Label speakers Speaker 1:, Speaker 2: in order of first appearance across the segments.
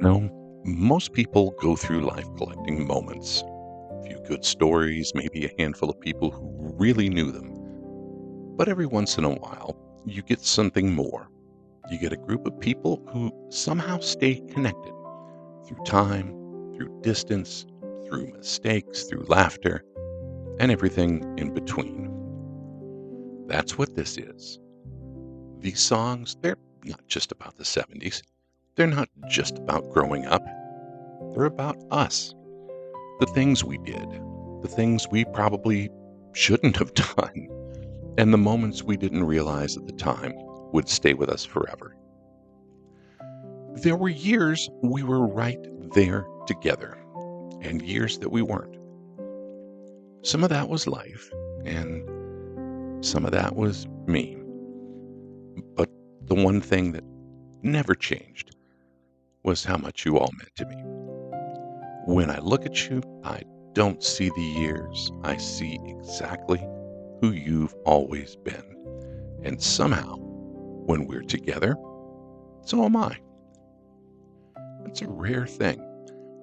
Speaker 1: No, most people go through life collecting moments. A few good stories, maybe a handful of people who really knew them. But every once in a while, you get something more. You get a group of people who somehow stay connected through time, through distance, through mistakes, through laughter, and everything in between. That's what this is. These songs, they're not just about the 70s. They're not just about growing up. They're about us. The things we did, the things we probably shouldn't have done, and the moments we didn't realize at the time would stay with us forever. There were years we were right there together, and years that we weren't. Some of that was life, and some of that was me. But the one thing that never changed was how much you all meant to me. When I look at you, I don't see the years. I see exactly who you've always been. And somehow, when we're together, so am I. It's a rare thing,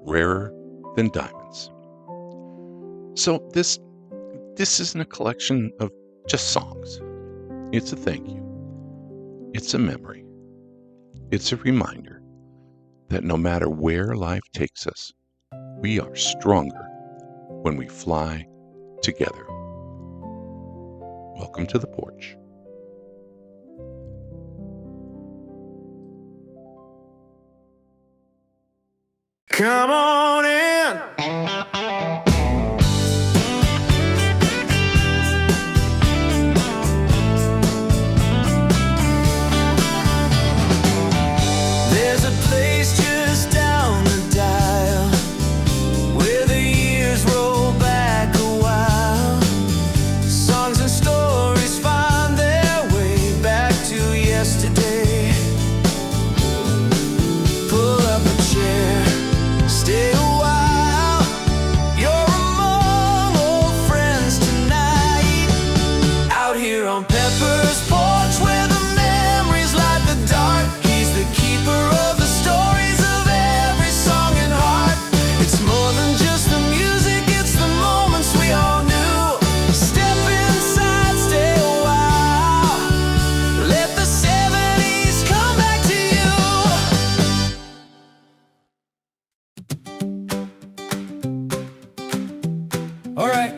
Speaker 1: rarer than diamonds. So this isn't a collection of just songs. It's a thank you. It's a memory. It's a reminder that no matter where life takes us, we are stronger when we fly together. Welcome to the porch.
Speaker 2: Come on in. There's a place just down the dial where the years roll back a while. Songs and stories find their way back to yesterday. Pull up a chair. Stay a while, you're among old friends tonight. Out here on Pepper's porch where the memories light the dark. He's the keeper of the stories of every song and heart. It's more than just the music, it's the moments we all knew. Step inside, stay a while. Let the 70s come back to you.
Speaker 3: Alright,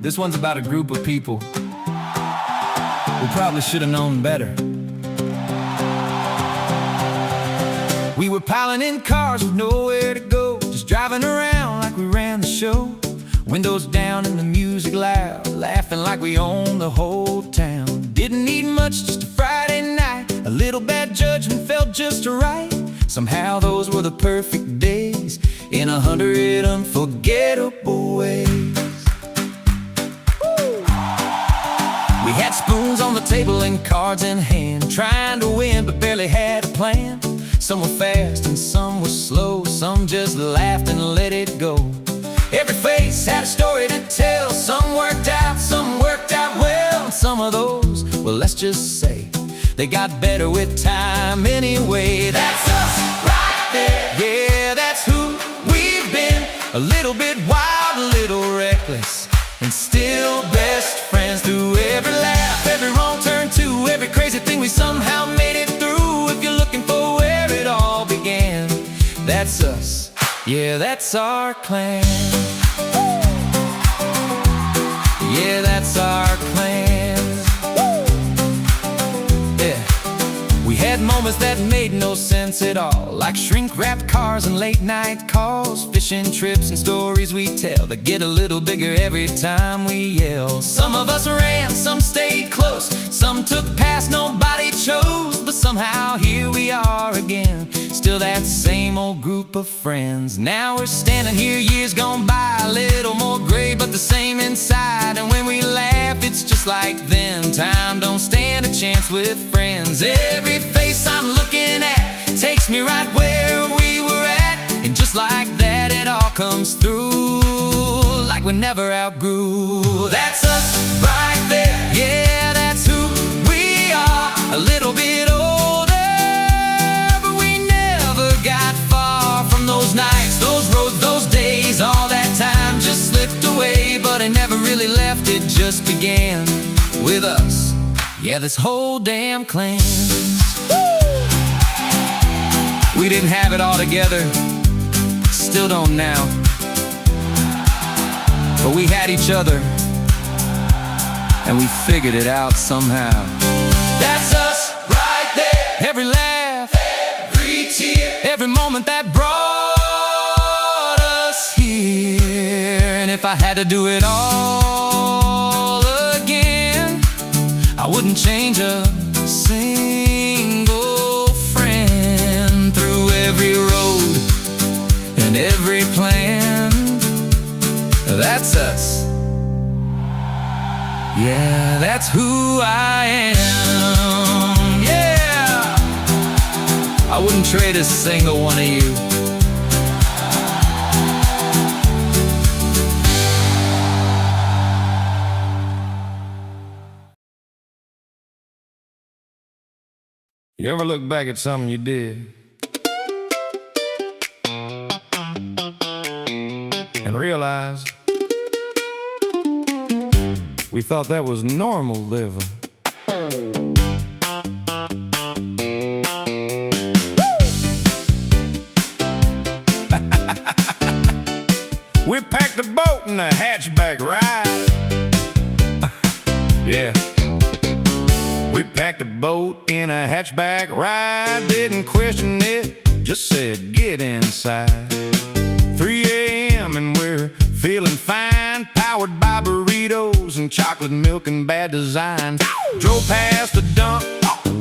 Speaker 3: this one's about a group of people who probably should have known better. We were piling in cars with nowhere to go, just driving around like we ran the show. Windows down and the music loud, laughing like we owned the whole town. Didn't need much, just a Friday night. A little bad judgment felt just right. Somehow those were the perfect days, in 100 unforgettable ways. We had spoons on the table and cards in hand, trying to win but barely had a plan. Some were fast and some were slow, some just laughed and let it go. Every face had a story to tell, some worked out well. And some of those, well, let's just say they got better with time anyway. That's us right there. Yeah, that's who we've been. A little bit wild, a little reckless, and still best friends through every laugh, every wrong turn too, every crazy thing we somehow made it through. If you're looking for where it all began, that's us. Yeah, that's our clan. Yeah, that's our clan. Yeah. We had moments that made no sense at all, like shrink-wrapped cars and late-night calls, fishing trips and stories we tell that get a little bigger every time we yell. Some of us ran, some stayed close, some took paths nobody chose, but somehow here we are again, still that same old group of friends. Now we're standing here, years gone by, a little more gray but the same inside. And when we laugh, it's just like then. Time don't stand a chance with friends. Every face I'm looking at takes me right where we were at, and just like that it all comes through, like we never outgrew. That's us right there. Yeah, that's who we are. A little bit older, but we never just began with us. Yeah, this whole damn clan. We didn't have it all together, still don't now, but we had each other, and we figured it out somehow. That's us right there. Every laugh, every tear, every moment that brought us here. And if I had to do it all again, I wouldn't change a single friend. Through every road and every plan, that's us. Yeah, that's who I am. Yeah, I wouldn't trade a single one of you. You ever look back at something you did and realize we thought that was normal living? We packed the boat in a hatchback ride. Yeah, we packed a boat in a hatchback ride. Didn't question it, just said get inside. 3 a.m. and we're feeling fine, powered by burritos and chocolate milk and bad design. Drove past the dump,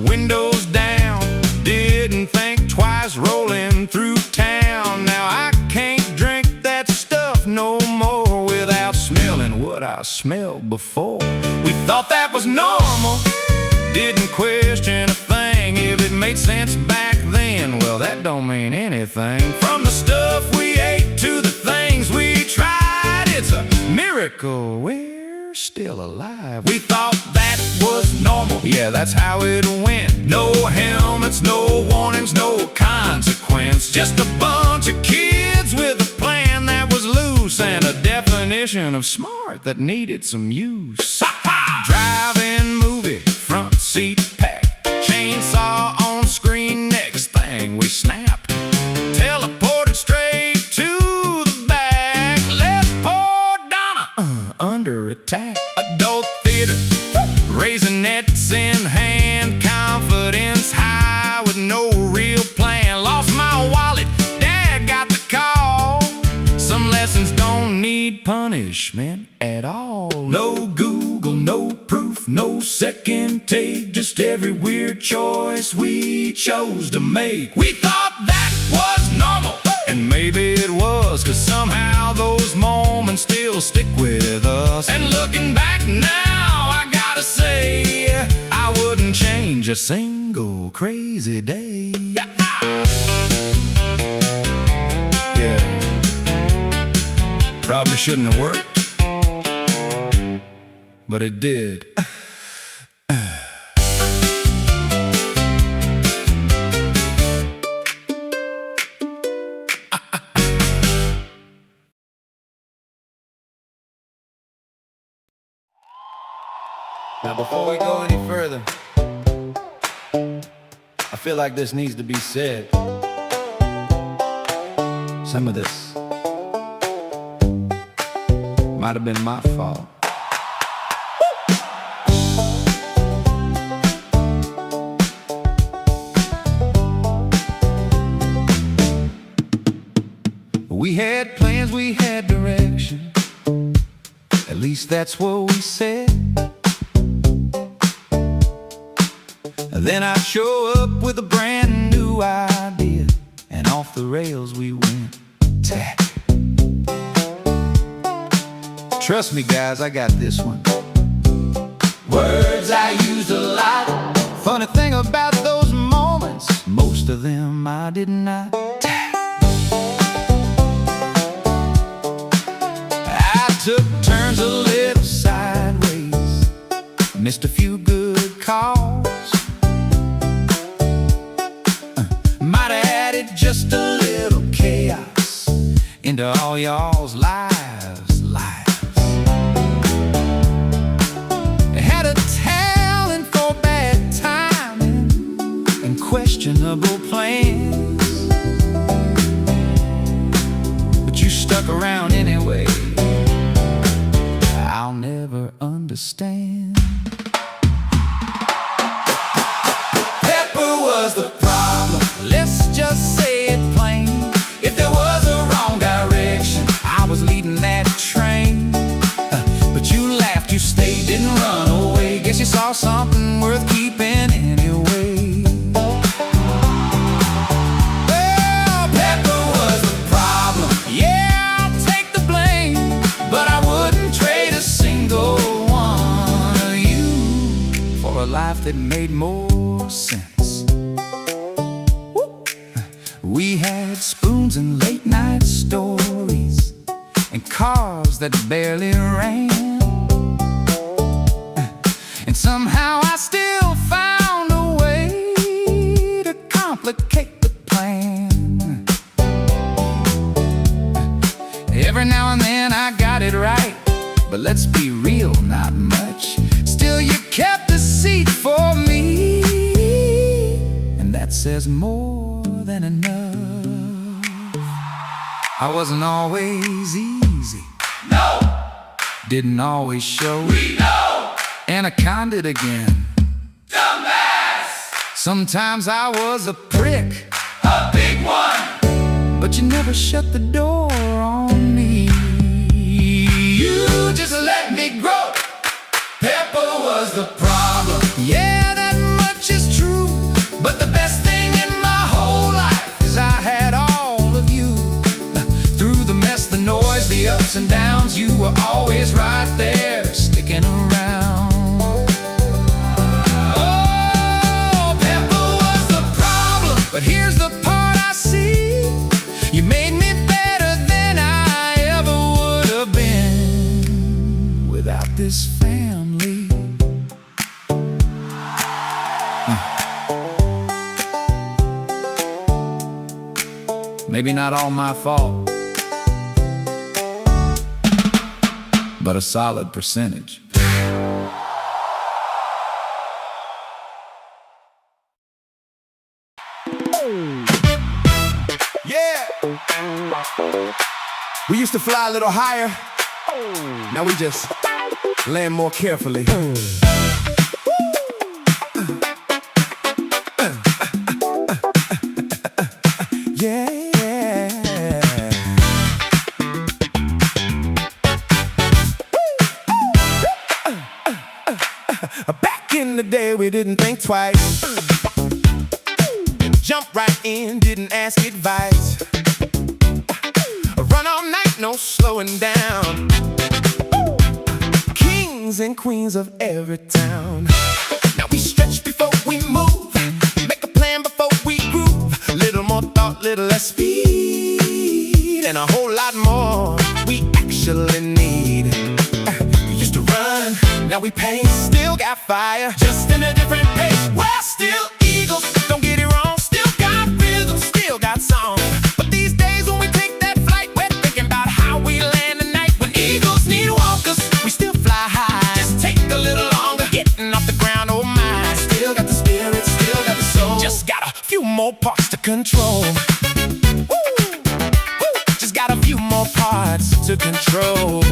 Speaker 3: windows down, didn't think twice, rolling through town. Now I can't drink that stuff no more without smelling what I smelled before. We thought that was normal, didn't question a thing. If it made sense back then, well, that don't mean anything. From the stuff we ate to the things we tried, it's a miracle we're still alive. We thought that was normal, yeah, that's how it went. No helmets, no warnings, no consequence. Just a bunch of kids with a plan that was loose, and a definition of smart that needed some use. Drive-in movie, front seat packed, chainsaw on screen, next thing we snapped. Teleported straight to the back, left poor Donna under attack. Adult theater, raising nets in hand, confidence high with no real plan. Lost my wallet, Dad got the call. Some lessons don't need punishment at all. No Google, no proof, no second take, just every weird choice we chose to make. We thought that was normal, and maybe it was, 'cause somehow those moments still stick with us. And looking back now, I gotta say, I wouldn't change a single crazy day. Yeah, probably shouldn't have worked, but it did. Now before we go any further, I feel like this needs to be said. Some of this might have been my fault. We had plans, we had direction, at least that's what we said. Then I'd show up with a brand new idea, and off the rails we went. Tack. Trust me guys, I got this one. Words I used a lot. Funny thing about those moments, most of them I did not. Tack. I took turns a little sideways, missed a few good calls. Might have added just a little chaos into all y'all's lives. questionable plans, but you stuck around anyway. I'll never understand. Pepper was the problem, let's just say it plain. If there was a wrong direction, I was leading that train. But you laughed, you stayed, didn't run away. Guess you saw something worth keeping anyway. Well, Pepper was the problem, yeah, I'll take the blame, but I wouldn't trade a single one of you for a life that made more sense. We had spoons and late night stories and cars that barely ran, and somehow I still found a way to complicate the plan. Every now and then I got it right, but let's be real, not much. Still you kept the seat for me, and that says more than enough. I wasn't always easy,
Speaker 2: No,
Speaker 3: didn't always show,
Speaker 2: we know,
Speaker 3: and I conned it again.
Speaker 2: dumbass,
Speaker 3: Sometimes I was a prick,
Speaker 2: a big one.
Speaker 3: but you never shut the door on me.
Speaker 2: You just let me grow. Pepper was the problem,
Speaker 3: Yeah, that much is true,
Speaker 2: but the best thing in my whole life
Speaker 3: is I had all of you. Through the mess, the noise, the ups and downs, you were always right there, sticking around. Oh, Pepper was the problem, but here's the part I see. You made me better than I ever would have been without this family. Maybe not all my fault, but a solid percentage.
Speaker 4: Yeah. We used to fly a little higher. Now we just land more carefully. Yeah. Back in the day, we didn't think twice. Jump right in, didn't ask advice. Run all night, no slowing down. Kings and queens of every town. Now we stretch before we move, make a plan before we groove. Little more thought, little less speed, and a whole lot more we actually need. We used to run, now we pace. Still got fire, just in a different pace. We're still eagles, don't get it wrong. Still got rhythm, still got song. But these days when we take that flight, we're thinking about how we land tonight. When eagles need walkers, we still fly high. Just take a little longer, getting off the ground, oh my. Still got the spirit, still got the soul. Just got a few more parts to control. Woo! Woo! Just got a few more parts to control.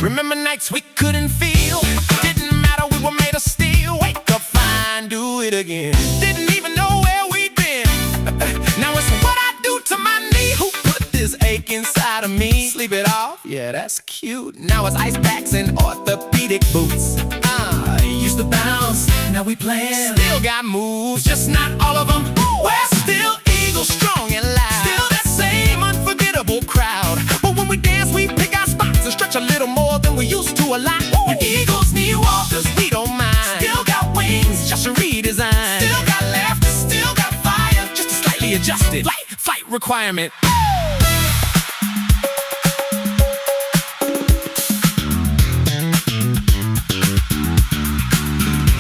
Speaker 4: Remember nights we couldn't feel, didn't matter, we were made of steel. Wake up fine, do it again. Didn't even know where we'd been. Now it's what I do to my knee. Who put this ache inside of me? Sleep it off, yeah, that's cute. Now it's ice packs and orthopedic boots. Used to bounce, now we plan. Still got moves, just not all of them. We're still eagles, strong and loud. Still that same unforgettable crowd. But when we dance, we pick our spots and stretch a little more than we used to a lot. When eagles need walkers, we don't mind. Still got wings, just a redesign. Still got laughter, still got fire, just a slightly adjusted flight requirement.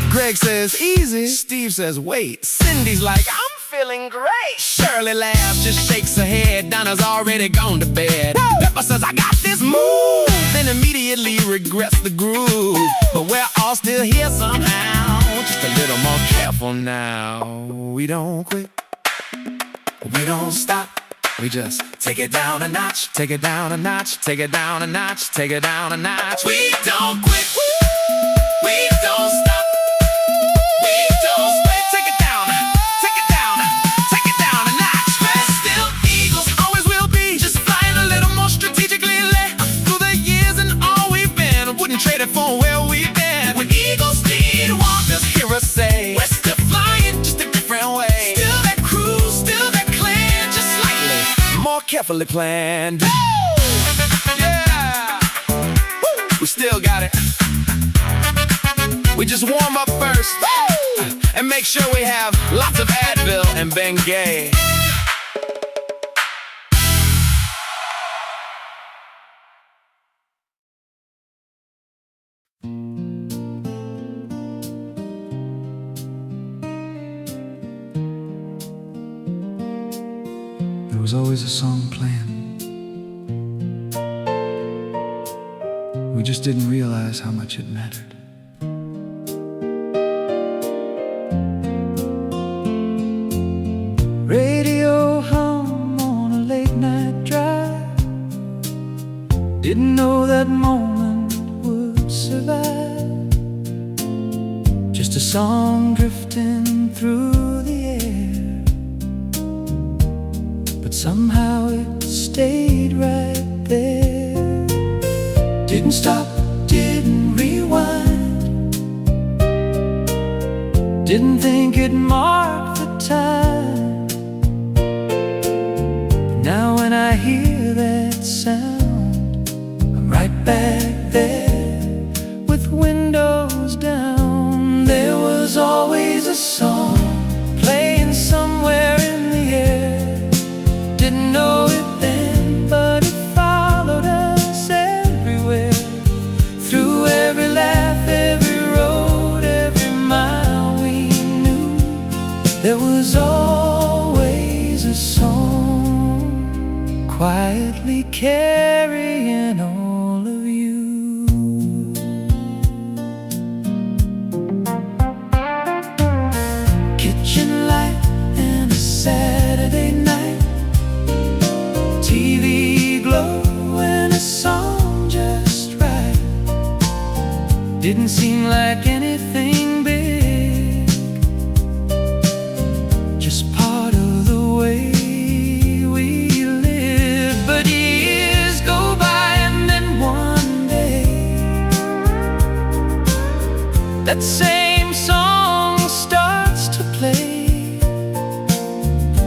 Speaker 4: Greg says easy, Steve says wait. Cindy's like, I'm feeling great. Shirley laughs, just shakes her head. Donna's already gone to bed. Pepper says, I got this move, then immediately regrets the groove. But we're all still here somehow, just a little more careful now. We don't quit, we don't stop. We just take it down a notch, take it down a notch, take it down a notch, take it down a notch. We don't quit, we don't stop, we don't quit. Take it down, take it down, take it down a notch. We're still eagles, always will be, just flying a little more strategically. Through the years and all we've been, wouldn't trade it for where we've been. When eagles need warmth, just hear us say, we're still flying, just a different way. Still that crew, still that clan, just slightly more carefully planned. Yeah, we still got it. We just warm up first and make sure we have lots of Advil and Bengay.
Speaker 5: There was always a song playing. We just didn't realize how much it mattered. Radio hum on a late night drive. Didn't know that moment would survive. Just a song drifting through the air, but somehow it stayed right there. Didn't stop, didn't rewind, didn't think it marked the time. Now when I hear that sound, I'm right back there with windows down. There was always a song playing somewhere in the air. Didn't know it then, but it followed us everywhere. Through every laugh, every road, every mile we knew, there was always a song quietly carrying all of you. Kitchen light and a Saturday night, TV glow and a song just right. Didn't seem like anything big, just part of the way we live. But years go by and then one day, that same song starts to play,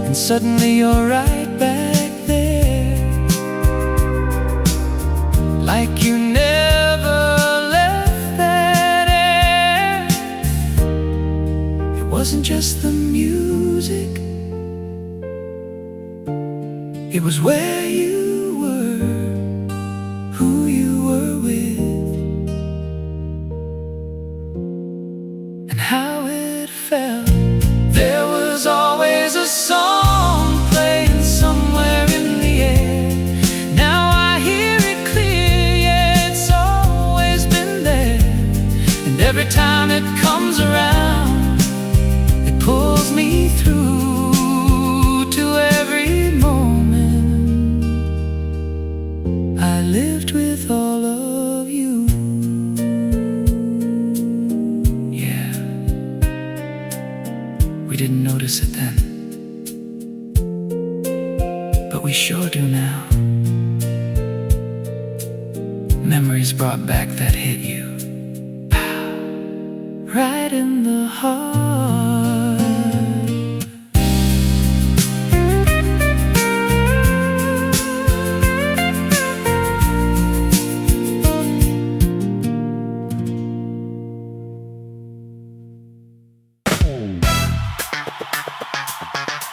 Speaker 5: and suddenly you're right back there, like you never left that air. It wasn't just the music, it was where you were, who you were with, and how it felt. There was always a song playing somewhere in the air. Now I hear it clear, yeah, it's always been there. And every time it comes around, it pulls me through to every moment I lived with all of you. Yeah, we didn't notice it then, but we sure do now. Memories brought back that hit you, pow, right in the heart.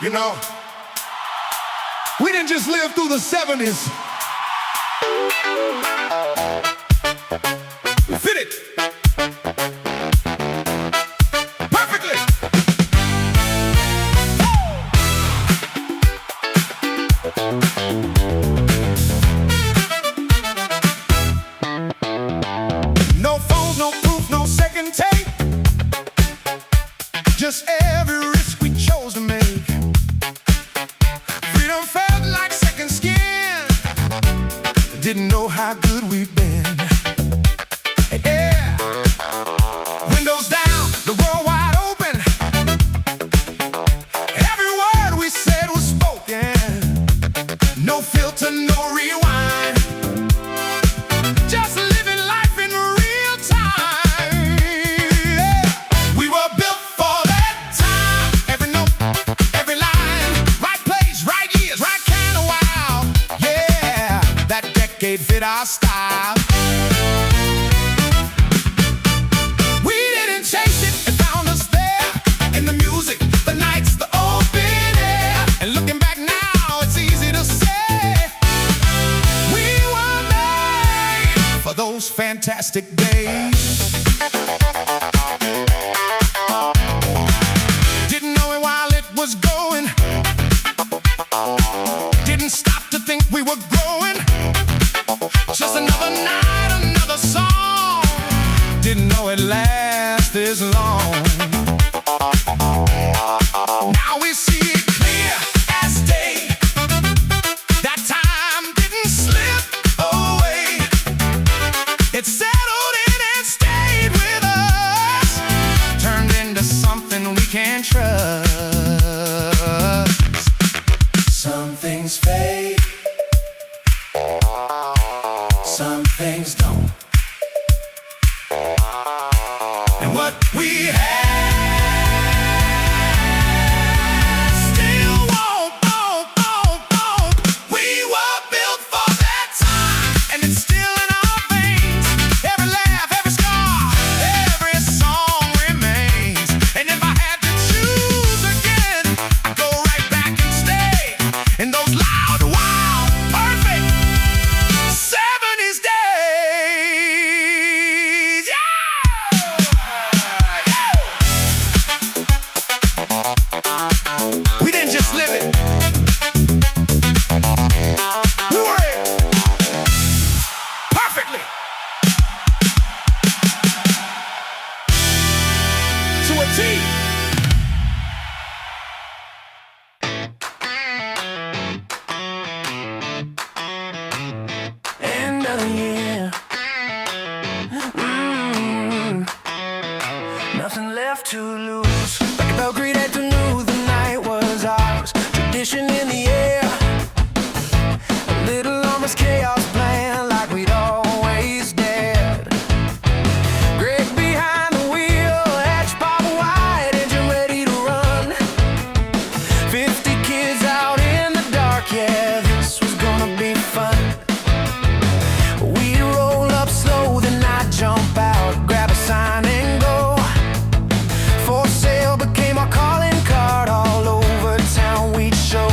Speaker 4: You know, we didn't just live through the 70s. We fit it perfectly. No phones, no proof, no second tape. risk we chose to make. Freedom felt like second skin. Didn't know how good we've been. Yeah. Windows down, the world wide open. Every word we said was spoken. No filter, no rewind. Just living life in real time. Yeah. We were built for that time. Every note, every line, right place, right years, right kind of wow. Yeah, that decade fit our style. We didn't chase it, it found us there. In the music, the nights, the open air. And looking back now, it's easy to say we were made for those fantastic days. Didn't know it while it was going. Didn't stop to think we were growing. Just another night, another song. Didn't know it lasts this long. Now we see it clear as day. That time didn't slip away. It settled in and stayed with us. Turned into something we can trust. Some things fade, some things don't. And what we had still won't. We were built for that time, and it's still in our veins. Every laugh, every scar, every song remains. And if I had to choose again, I'd go right back and stay in those loud, wild, perfect 70s days. Yeah! We didn't just live it. We were it perfectly. To a T. End of the year. Nothing left to lose. Like a bell greeted to new, the night was ours. Tradition in the air. A little almost chaos plan, like we'd always dared. Greg behind the wheel, edge barbed wide, engine ready to run. 50 kids out in the dark, yeah, this was gonna be fun. We'd roll up slow, then I'd jump out, grab a sign and go. For sale became our calling card, all over town we'd show.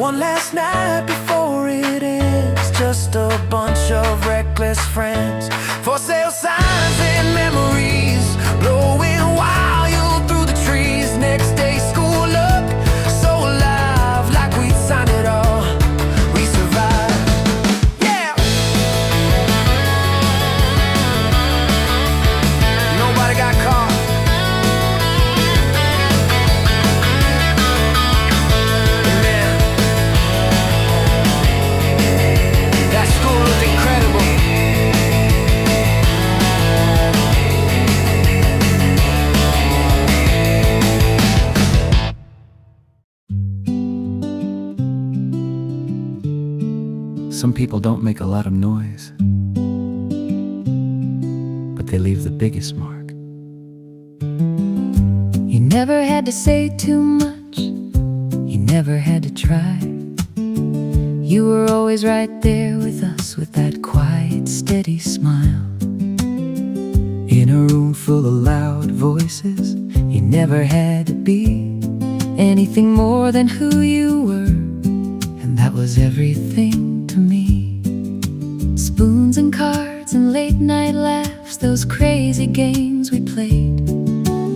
Speaker 2: One last night before it ends, just a bunch of reckless friends. For sale signs and memories, blowing wild through the trees. Next day school up, so alive, like we'd signed it all. We survived, yeah. Nobody got caught.
Speaker 5: Some people don't make a lot of noise, but they leave the biggest mark.
Speaker 6: You never had to say too much, you never had to try. You were always right there with us, with that quiet, steady smile.
Speaker 5: In a room full of loud voices,
Speaker 6: You never had to be anything more than who you were, and that was everything to me. Spoons and cards and late night laughs, those crazy games we played.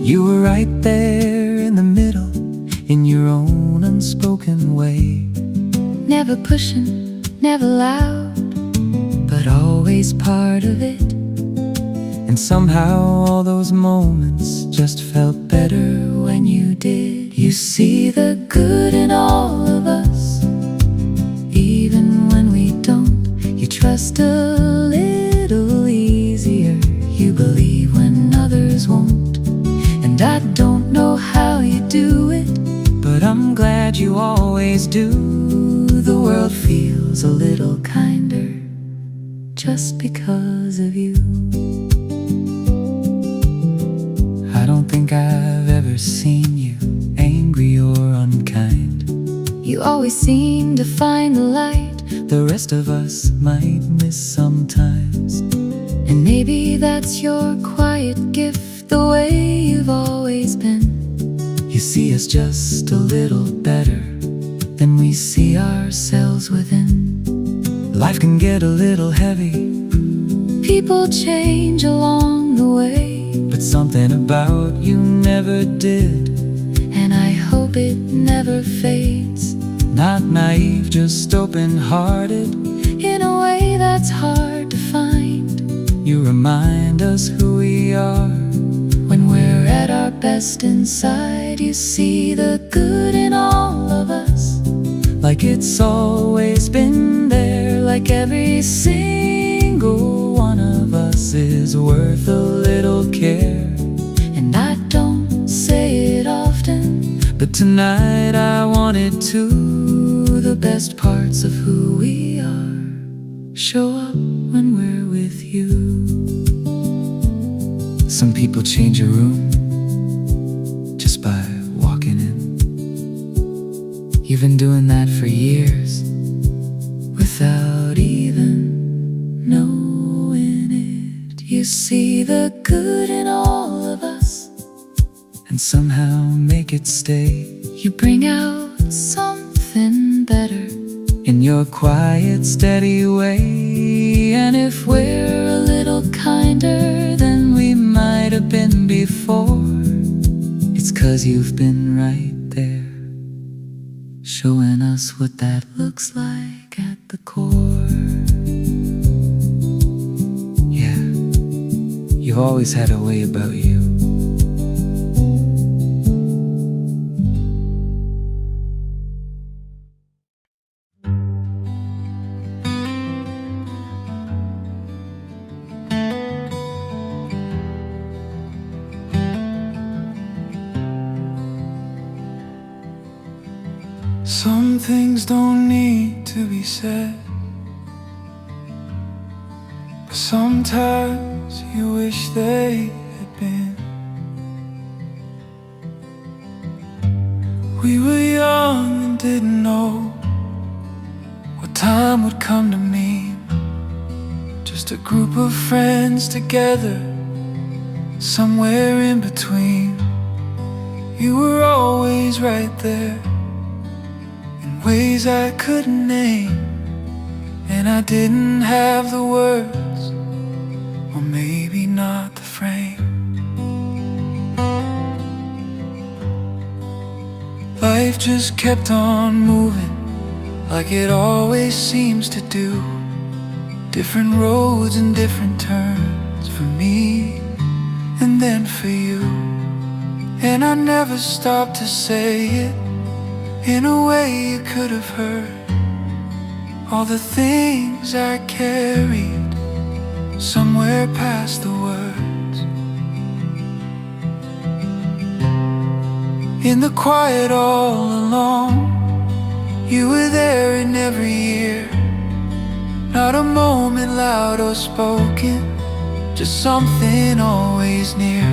Speaker 5: you were right there in the middle, in your own unspoken way.
Speaker 6: Never pushing, never loud, but always part of it.
Speaker 5: And somehow all those moments just felt better when you did.
Speaker 6: You see the good in all of us, even when we don't. You trust a little easier, you believe when others won't. And I don't know how you do it,
Speaker 5: But I'm glad you always do.
Speaker 6: the world feels a little kinder just because of you.
Speaker 5: I don't think I've ever seen you angry or unkind.
Speaker 6: You always seem to find the light,
Speaker 5: The rest of us might miss sometimes.
Speaker 6: and maybe that's your quiet gift, the way you've always been.
Speaker 5: You see us just a little better than we see ourselves within. Life can get a little heavy,
Speaker 6: People change along the way,
Speaker 5: but something about you never did.
Speaker 6: and I hope it never fades.
Speaker 5: Not naive, just open-hearted.
Speaker 6: In a way that's hard to find,
Speaker 5: You remind us who we are.
Speaker 6: when we're at our best inside. You see the good in all of us,
Speaker 5: Like it's always been there. Like every single one of us is worth a little care.
Speaker 6: and I don't say it often,
Speaker 5: But tonight I wanted to.
Speaker 6: the best parts of who we are show up when we're with you.
Speaker 5: Some people change a room just by walking in.
Speaker 6: You've been doing that for years without even knowing it. You see the good in all of us,
Speaker 5: And somehow make it stay.
Speaker 6: you bring out something better
Speaker 5: In your quiet, steady way.
Speaker 6: And if we're a little kinder than we might have been before,
Speaker 5: It's 'cause you've been right there,
Speaker 6: showing us what that looks like at the core.
Speaker 5: yeah. You've always had a way about you.
Speaker 2: Some things don't need to be said, but sometimes you wish they had been. We were young and didn't know what time would come to mean. Just a group of friends together, somewhere in between. You were always right there,
Speaker 5: ways I couldn't name, and I didn't have the words, or maybe not the frame. Life just kept on moving, like it always seems to do. Different roads and different turns, for me and then for you. And I never stopped to say it in a way you could have heard. All the things I carried somewhere past the words. In the quiet all along, you were there in every year. Not a moment loud or spoken, just something always near.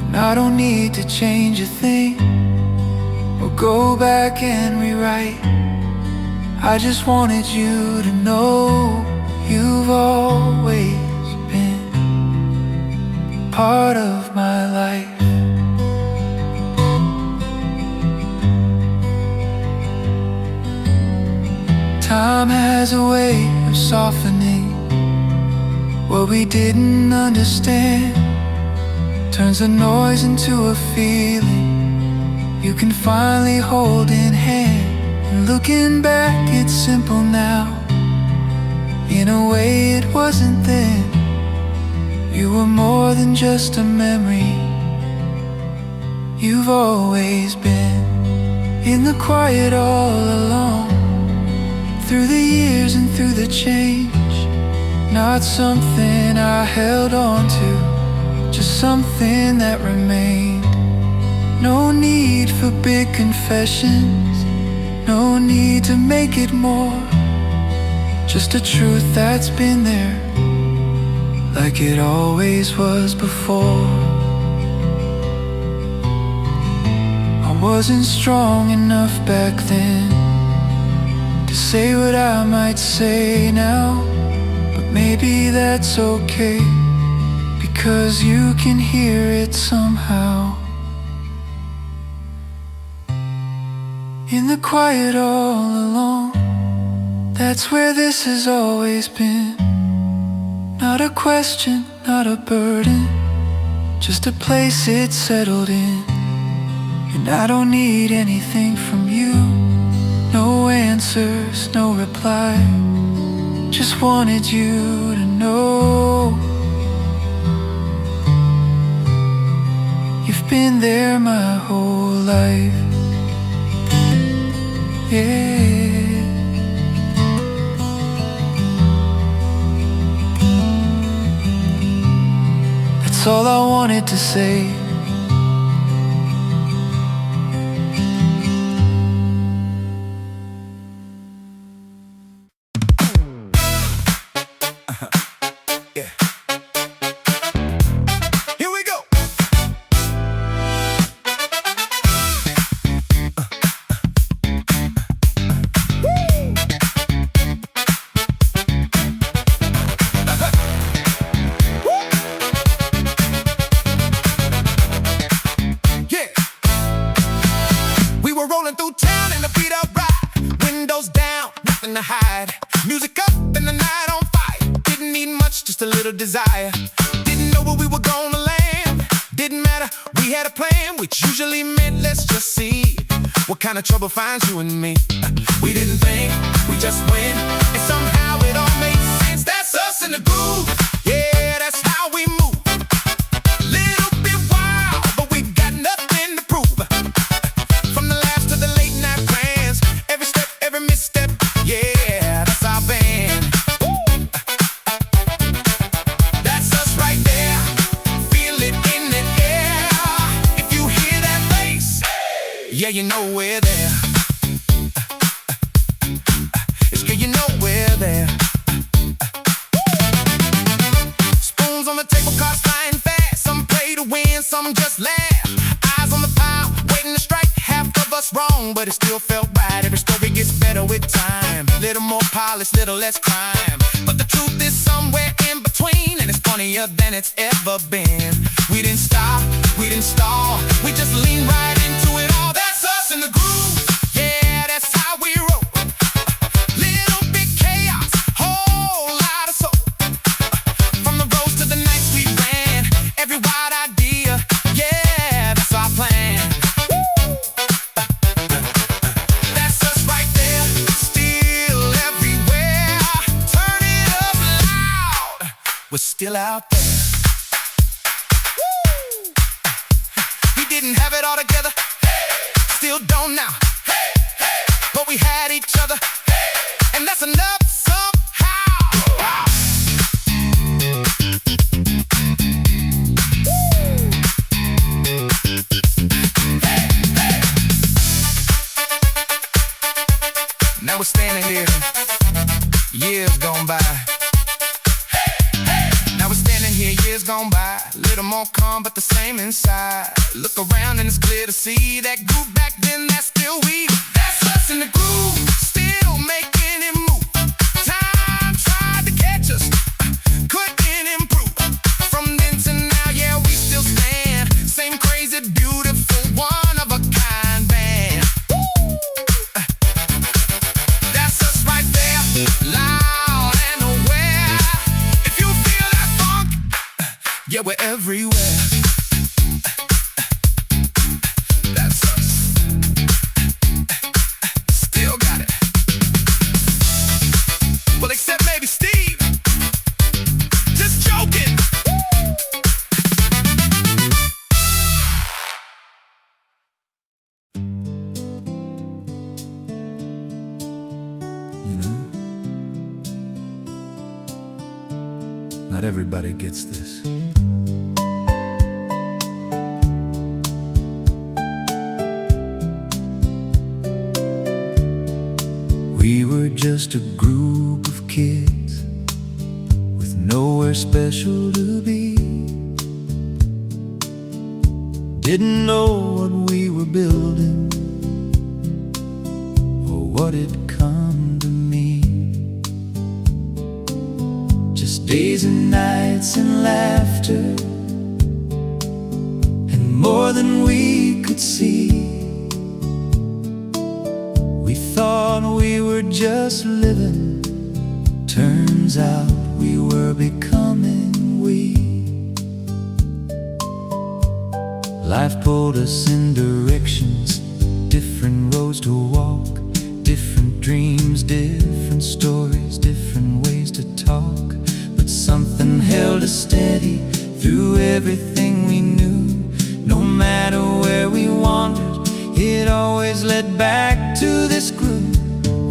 Speaker 5: And I don't need to change a thing or go back and rewrite. I just wanted you to know you've always been part of my life. Time has a way of softening what we didn't understand, turns the noise into a feeling you can finally hold in hand. And looking back, it's simple now, in a way it wasn't then. You were more than just a memory, you've always been in the quiet all along. Through the years and through the change, not something I held on to, just something that remained. No need for big confessions, no need to make it more. Just a truth that's been there, like it always was before. I wasn't strong enough back then to say what I might say now, but maybe that's okay, because you can hear it somehow. In the quiet all along, that's where this has always been. Not a question, not a burden, just a place it's settled in. And I don't need anything from you, no answers, no reply. Just wanted you to know you've been there my whole life. Yeah. That's all I wanted to say.
Speaker 4: Rolling through town in a beat up ride, windows down, nothing to hide, music up and the night on fire. Didn't need much, just a little desire. Didn't know where we were gonna land, didn't matter, we had a plan, which usually meant let's just see what kind of trouble finds you and me. We didn't think, we just went, and somehow it all made sense. That's us in the groove, yeah, that's how we move. Little bit wild, but we got nothing to prove. From the laughs to the late night plans, every step, every misstep, yeah, that's our band. That's us right there, feel it in the air. If you hear that bass, yeah, you know we're there. It's good, you know we're there. Spoons on the table, cars flying fast. Some play to win, some just laugh. Eyes on the pile, waiting to strike. Half of us wrong, but it still felt right. Every story gets better with time. Little more polish, little less crime. But the truth is somewhere in between, and it's funnier than it's ever been. We didn't stop, we didn't stall, we just leaned right into it all. That's us in the groove, yeah, that's how we still out there. Woo! We didn't have it all together, still don't now, but we had each other, and that's enough somehow. Now we're standing here, years gone by. Now we're standing here, years gone by. A little more calm, but the same inside. Look around and it's clear to see that group back then, that's still we. That's us in the groove, still making it move. Time tried to catch us, couldn't improve. From then to now, yeah, we still stand. Same crazy, beautiful, one of a kind band. That's us right there, loud and aware. If you feel that funk, yeah, we're everywhere. That's us. Still got it. Well, except maybe Steve. Just joking.
Speaker 5: You know, not everybody gets this. We were just a group of kids with nowhere special to be. Didn't know what we were building or what it'd come to mean. Just days and nights and laughter, and more than we could see. We thought we were just living, turns out we were becoming we. Life pulled us in directions, different roads to walk, different dreams, different stories, different ways to talk. But something held us steady through everything we knew. No matter where we wandered, it always led back to this group.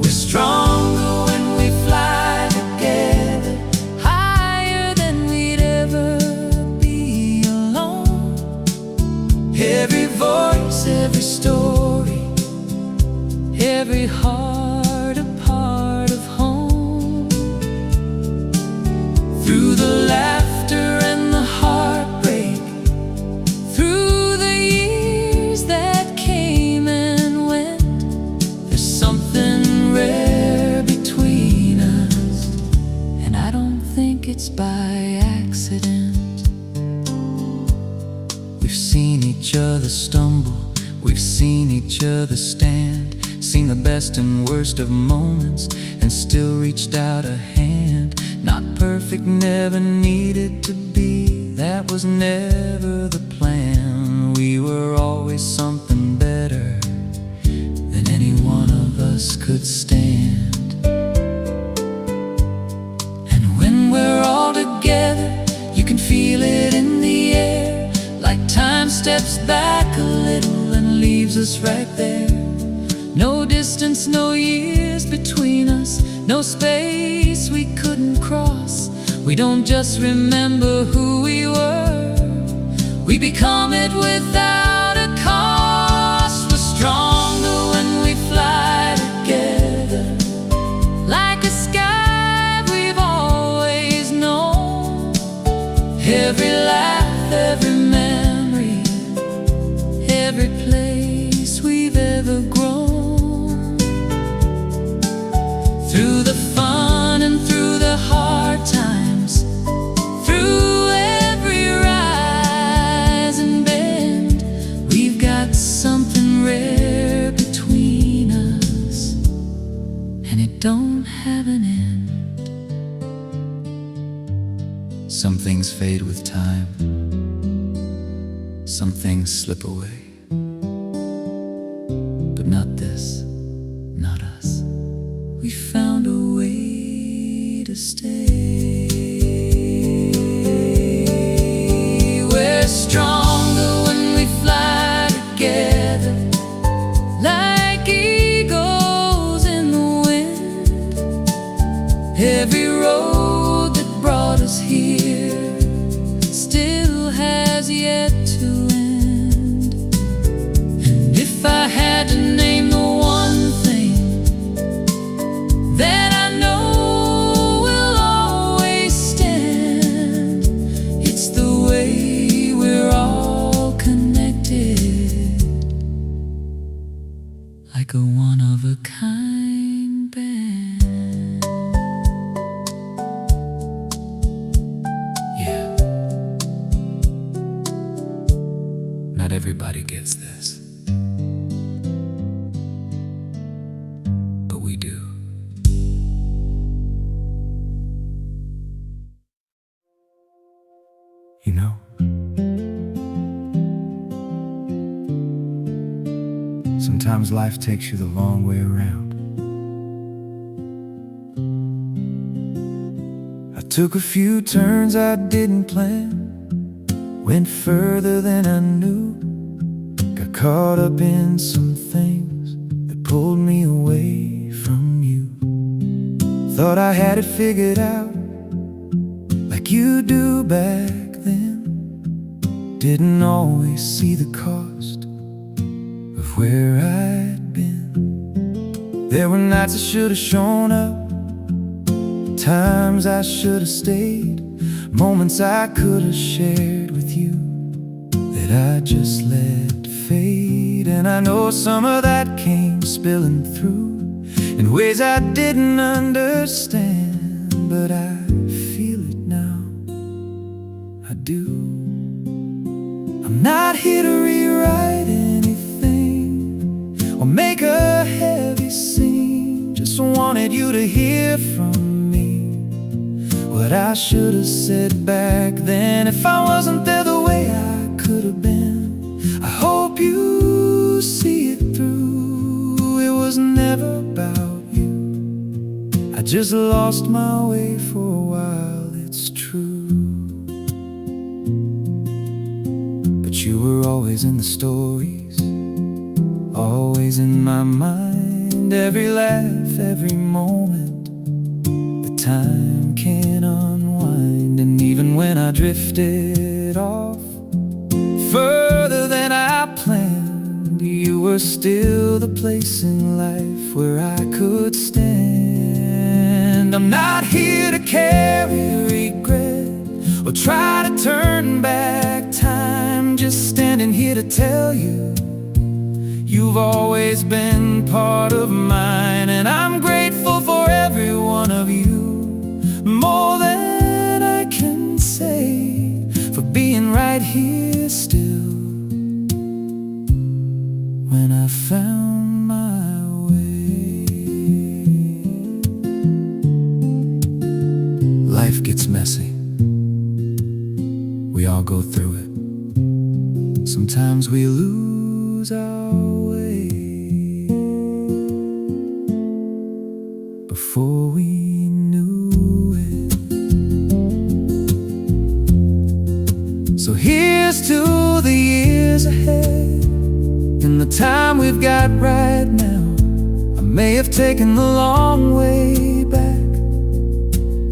Speaker 5: We're stronger when we fly together, higher than we'd ever be alone. Every voice, every story, every heart a part of home. Through the laughter and the heartbreak, through the years that came and went, there's something rare between us, and I don't think it's by accident. We've seen each other stumble, we've seen each other stand, seen the best and worst of moments, and still reached out a hand. Not perfect, never needed to be, that was never the plan. We were always something better than any one of us could stand. And when we're all together, you can feel it in the air, like time steps back a little and leaves us right there. No distance, no years between us, no space we couldn't cross. We don't just remember who we were, we become it without a cost. We're stronger when we fly together, like a sky we've always known. Every laugh, every memory, every place we've ever grown. Through the fun and through the hard times, through every rise and bend, we've got something rare between us, and it don't have an end. Some things fade with time, some things slip away, but not this, not us. We found a way to stay.
Speaker 6: like a one-of-a-kind band.
Speaker 3: Yeah. Not everybody gets this, but we do.
Speaker 4: You know, sometimes life takes you the long way around. I took a few turns I didn't plan, went further than I knew, got caught up in some things that pulled me away from you. Thought I had it figured out, like you do back then. Didn't always see the cost of where I'd been. There were nights I should have shown up, times I should have stayed, moments I could have shared with you that I just let fade. And I know some of that came spilling through in ways I didn't understand, but I feel it now, I do. I'm not here to rewrite anything or make a heavy scene. Just wanted you to hear from me what I should have said back then. If I wasn't there the way I could have been, I hope you see it through. It was never about you, I just lost my way for a while, it's true. But you were always in the stories, always in my mind. Every laugh, every moment, the time can't unwind. And even when I drifted off further than I planned, you were still the place in life where I could stand. I'm not here to carry regret or try to turn back time, just standing here to tell you you've always been part of mine. And I'm grateful for every one of you, more than I can say, for being right here still when I found my way. Life gets messy, we all go through it. Sometimes we lose our way before we knew it. So here's to the years ahead and the time we've got right now. I may have taken the long way back,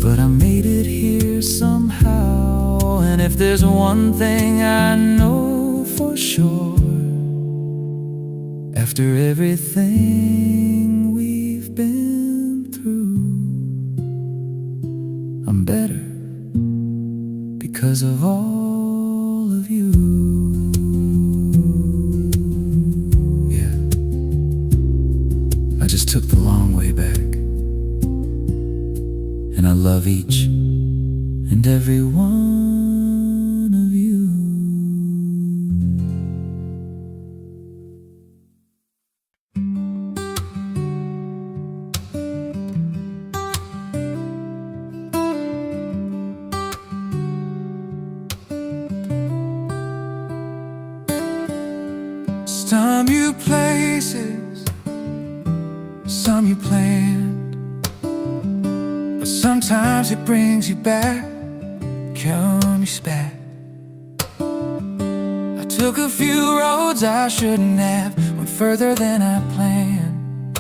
Speaker 4: but I made it here somehow. And if there's one thing I know for sure, after everything we've been through, I'm better because of all of you. Yeah, I just took the long way back, and I love each and every one of you. Some you places, some you planned, but sometimes it brings you back, come you spat. I took a few roads I shouldn't have, went further than I planned,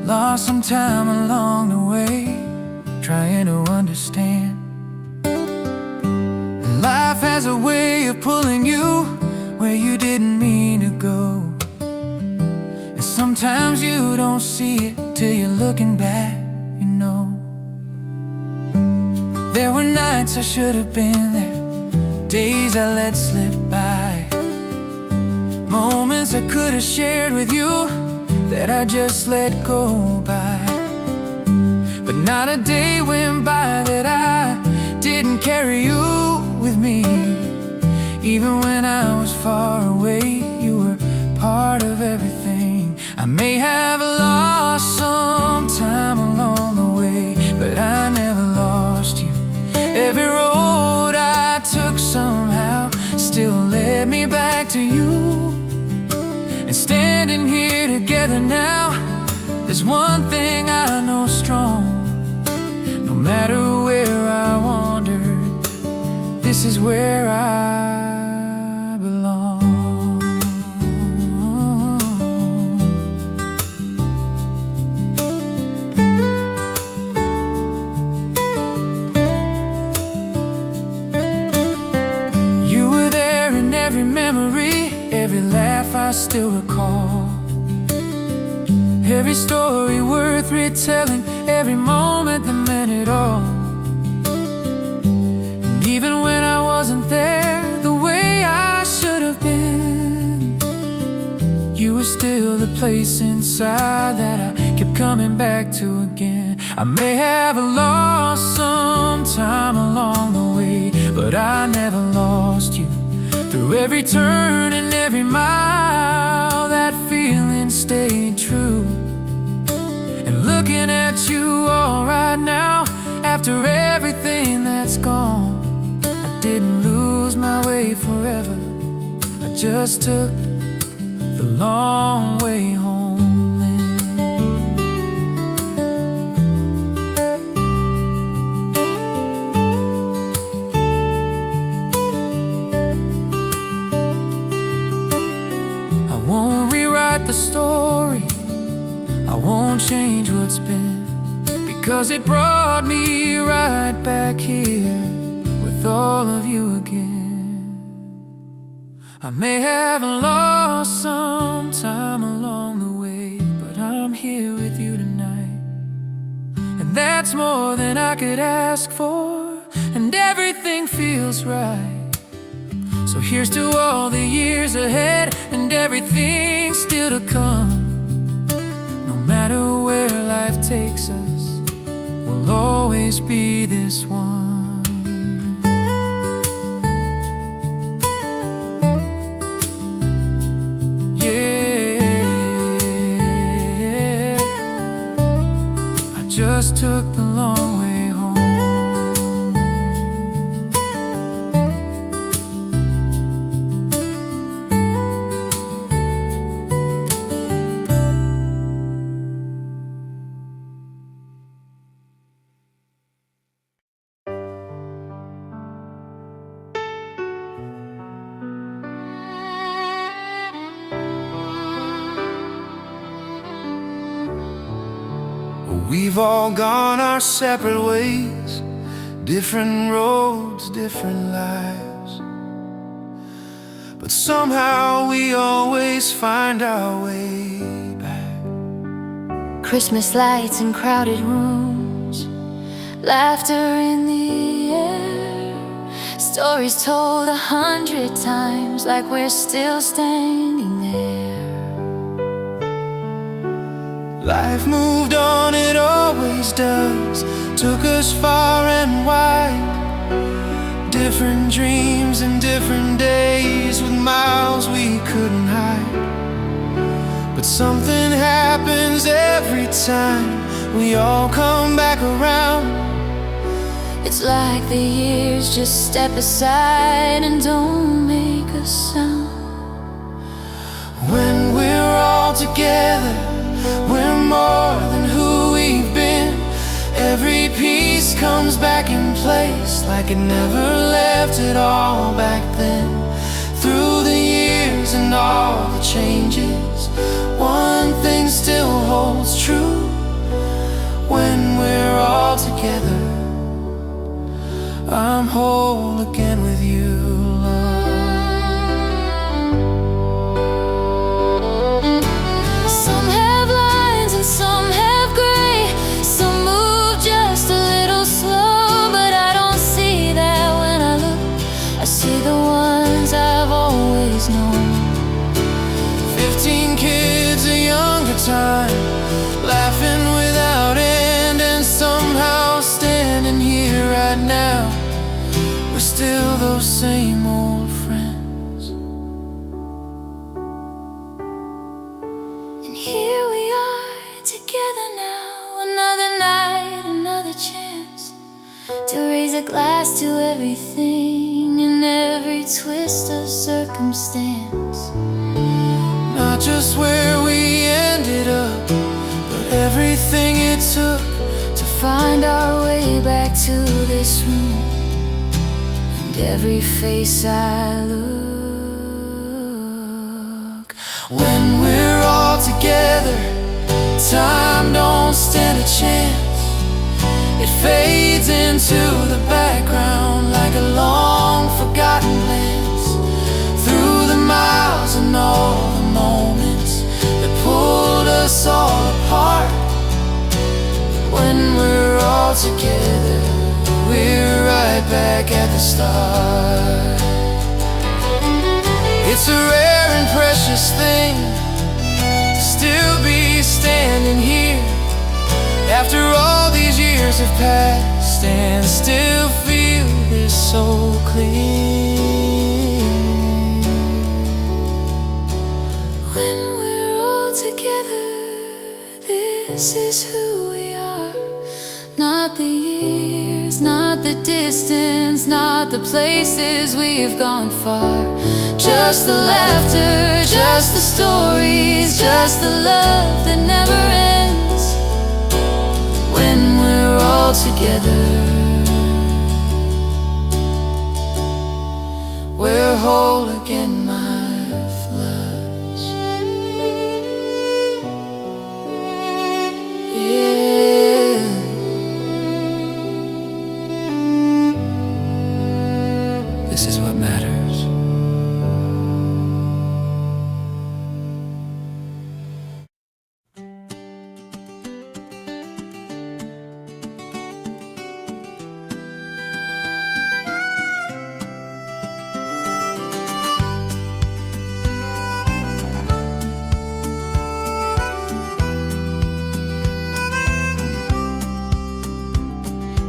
Speaker 4: lost some time along the way, trying to understand. And life has a way of pulling you where you didn't mean to go. And sometimes you don't see it till you're looking back, you know. There were nights I should have been there, days I let slip by, moments I could have shared with you
Speaker 3: that I just let go by. But not a day went by that I didn't carry you with me. Even when I was far away, you were part of everything. I may have lost some time along the way, but I never lost you. Every road I took somehow still led me back to you. And standing here together now, there's one thing I know strong. No matter where I wandered, this is where I belong. You were there in every memory, every laugh I still recall, every story worth retelling, every moment that meant it all. And even when I wasn't there the way I should have been, you were still the place inside that I kept coming back to again. I may have lost some time along the way, but I never lost you. Through every turn and every mile, that feeling stayed true. And looking at you all right now, after everything that's gone, I didn't lose my way forever, I just took the long way home. I won't rewrite the story, I won't change what's been, because it brought me right back here with all of you again. I may have lost some time along the way, but I'm here with you tonight. And that's more than I could ask for, and everything feels right. So here's to all the years ahead and everything still to come. No matter where life takes us, we'll always be this one. Yeah, I just took the long way home.
Speaker 4: We've all gone our separate ways, different roads, different lives, but somehow we always find our way back.
Speaker 6: Christmas lights in crowded rooms, laughter in the air, stories told 100 times like we're still standing there.
Speaker 4: Life moved on, it always does, took us far and wide. Different dreams and different days with miles we couldn't hide. But something happens every time we all come back around.
Speaker 6: It's like the years just step aside and don't make a sound.
Speaker 4: When we're all together, we're more than who we've been. Every piece comes back in place like it never left it all back then. Through the years and all the changes, one thing still holds true. When we're all together, I'm whole again with you, love.
Speaker 6: Some have lines and some have gray, some move just a little slow, but I don't see that when I look. I see the ones I've always known.
Speaker 4: 15 kids, a younger
Speaker 2: time, laughing without end, and somehow standing here right now, we're still those same old friends.
Speaker 6: And here we are together now, another night, another chance to raise a glass to everything and every twist of circumstance.
Speaker 2: Not just where we ended up, but everything it took
Speaker 6: To find our way back to this room, and every face I look.
Speaker 2: when we're all together. Time don't stand a chance. It fades into the background like a long forgotten glance, through the miles and all the moments that pulled us all apart. When we're all together, we're right back at the start. It's a rare and precious thing to still be standing here after all these years have passed, and still feel this so clean.
Speaker 6: When we're all together, this is who we are. Not the years, not the distance, not the places we've gone far. Just the laughter, just the stories, just the love that never ends. When we're all together,
Speaker 2: We're whole again, my floods.
Speaker 6: yeah.
Speaker 2: This is what matters.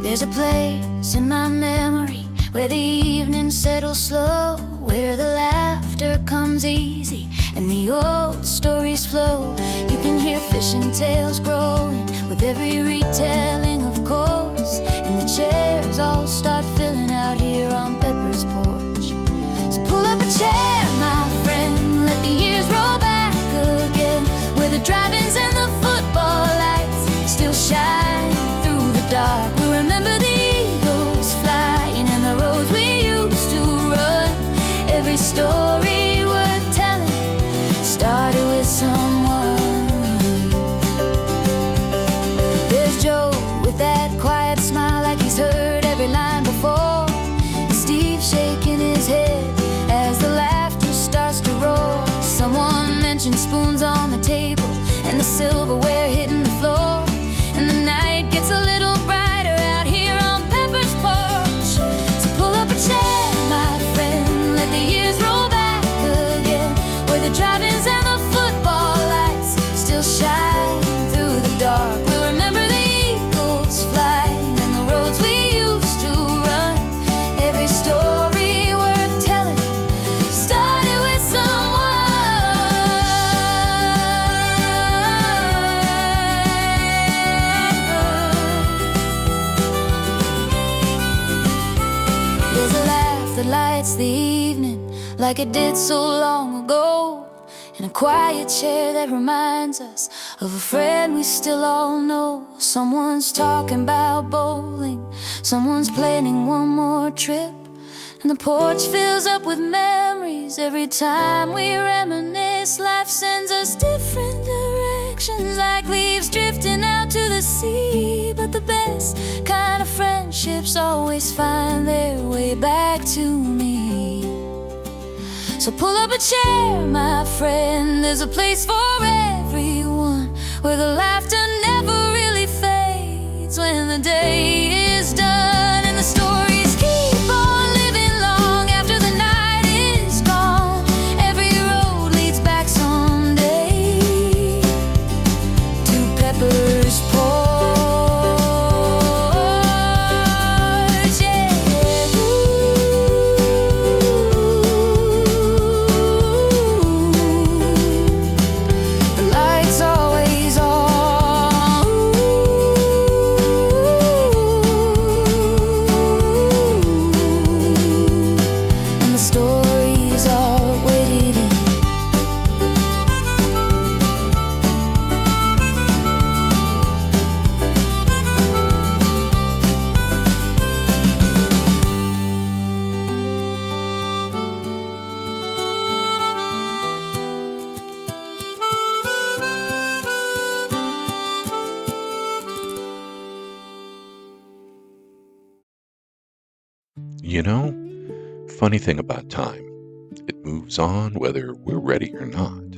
Speaker 6: There's a place in my memory where the evening settles slow, where the laughter comes easy and the old stories flow. You can hear fishing tales growing with every retelling, of course, and the chairs all start filling out here on Pepper's porch. So pull up a chair, my friend, let the years roll back again, where the drive-ins and the football lights still shine through the dark. We remember the eagles flying and the roads we used to run. Every story worth telling started with someone. There's Joe with that quiet smile, like he's heard every line before, and Steve shaking his head as the laughter starts to roar. Someone mentioned spoons on the table and the silverware hitting the floor, and the night gets a little brighter out here on Pepper's porch. So pull up a chair, my friend, let the years roll back again, where the drive-ins and the football lights still shine through the dark. We'll remember the eagles flying and the roads we used to run. Every story worth telling started with There's a laugh that lights the evening like it did so long ago, in a quiet chair that reminds us of a friend we still all know. Someone's talking about bowling, someone's planning one more trip, and the porch fills up with memories. Every time we reminisce, life sends us different directions, like leaves drifting out to the sea. But the best kind of friendships always find their way back to me. So pull up a chair, my friend, there's a place for everyone, where the laughter never really fades when the day is done and the stories keep on living long after the night is gone. Every road leads back someday.
Speaker 1: You know, funny thing about time, it moves on whether we're ready or not.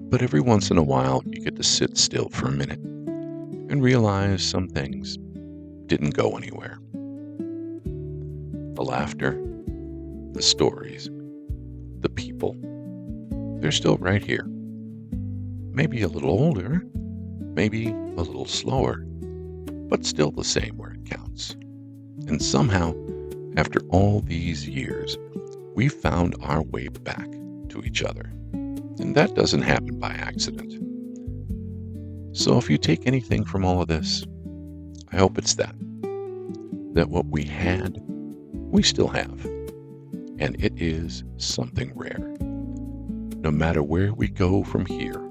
Speaker 1: But every once in a while, you get to sit still for a minute and realize some things didn't go anywhere. The laughter, the stories, the people, they're still right here. Maybe a little older, maybe a little slower, but still the same where it counts. And somehow, after all these years, we've found our way back to each other. And that doesn't happen by accident. So if you take anything from all of this, I hope it's that what we had, we still have. And it is something rare. No matter where we go from here,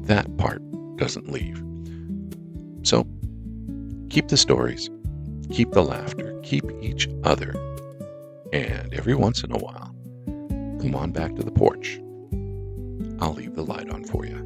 Speaker 1: that part doesn't leave. So keep the stories, keep the laughter, keep each other, and every once in a while, come on back to the porch. I'll leave the light on for you.